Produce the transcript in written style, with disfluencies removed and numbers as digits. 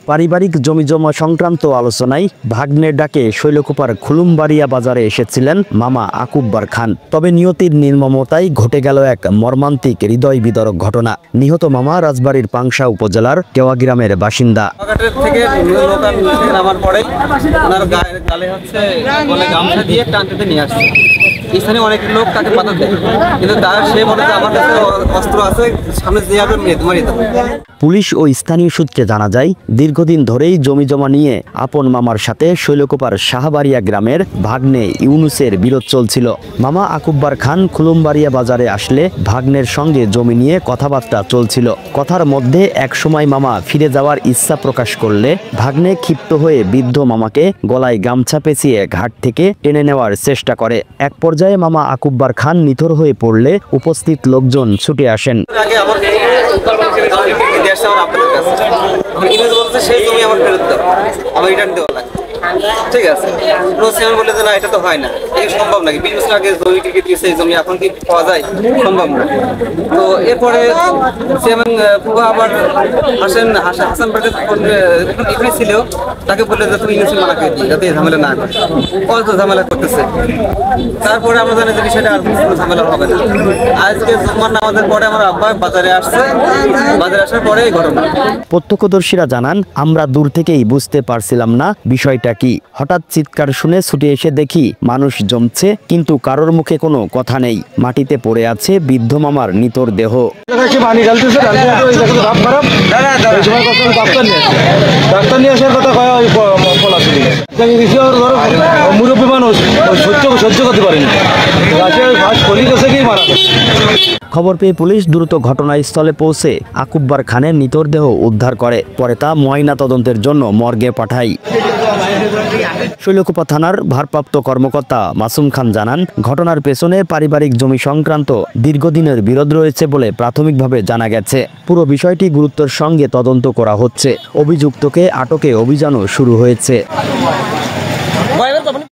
পারিবারিক জমিজমা সংক্রান্ত আলোচনায় ভাগ্নের ডাকে শৈলকুপার খুলুমবাড়িয়া বাজারে এসেছিলেন মামা আকুব্বার খান। তবে নিয়তির নির্মমতায় ঘটে গেল এক মর্মান্তিক হৃদয় বিদারক ঘটনা। নিহত মামা রাজবাড়ীর পাংশা উপজেলার কেওয়া গ্রামের বাসিন্দা। এখানে অনেক লোক তাকে পাতা দেয়, কিন্তু সে বলে যে আমার কাছে অস্ত্র আছে, সামনে যে যাবে মারিয়ে দেবো। পুলিশ ও স্থানীয় সূত্রে জানা যায়, দীর্ঘদিন ধরেই জমিজমা নিয়ে আপন মামার সাথে শৈলকুপার শাহবাড়িয়া গ্রামের ভাগ্নে ইউনুসের বিরোধ চলছিল। মামা আকুব্বার খান খুলুমবাড়িয়া বাজারে আসলে ভাগ্নের সঙ্গে জমি নিয়ে কথাবার্তা চলছিল। কথার মধ্যে একসময় মামা ফিরে যাওয়ার ইচ্ছা প্রকাশ করলে ভাগ্নে ক্ষিপ্ত হয়ে বৃদ্ধ মামাকে গলায় গামছা পেঁচিয়ে ঘাট থেকে টেনে নেওয়ার চেষ্টা করে। এক পর্যায়ে মামা আকুব্বার খান নিথর হয়ে পড়লে উপস্থিত লোকজন ছুটে আসেন। ঠিক আছে, বলে যে না, এটা তো হয় না, এই সম্ভব নাকি? 20 বছর আগে জমি টিকে দিয়েছে, এই জমি এখন কি পাওয়া যায়? সম্ভব না। তো এরপরে আবার হাসান এখানে ছিল, তাকে বলে যে তুমি ইউনিসের মানাকে দিই, যাতে ঝামেলা না করে। কত ঝামেলা করতেছে। তারপরে আমরা জানি যে বিষয়টা আর কোনো ঝামেলা হবে না। আজকে জুম্মার নামাজের পরে আমার আব্বা বাজারে আসছে, বাজারে আসার পরে এই ঘটনা। প্রত্যক্ষদর্শীরা জানান, আমরা দূর থেকেই বুঝতে পারছিলাম না বিষয়টা কি। হঠাৎ চিৎকার শুনে ছুটে এসে দেখি মানুষ জমছে, কিন্তু কারোর মুখে কোনো কথা নেই। মাটিতে পড়ে আছে বৃদ্ধ মামার নিতর দেহ। মুরব্বী মানুষ সহ্য করতে পারেনি। খবর পেয়ে পুলিশ দ্রুত ঘটনাস্থলে পৌঁছে আকুব্বার খানের নিতর দেহ উদ্ধার করে। পরে তা ময়না তদন্তের জন্য মর্গে পাঠায়। শৈলকুপা থানার ভারপ্রাপ্ত কর্মকর্তা মাসুম খান জানান, ঘটনার পেছনে পারিবারিক জমি সংক্রান্ত দীর্ঘদিনের বিরোধ রয়েছে বলে প্রাথমিকভাবে জানা গেছে। পুরো বিষয়টি গুরুত্বের সঙ্গে তদন্ত করা হচ্ছে। অভিযুক্তকে আটকে অভিযানও শুরু হয়েছে।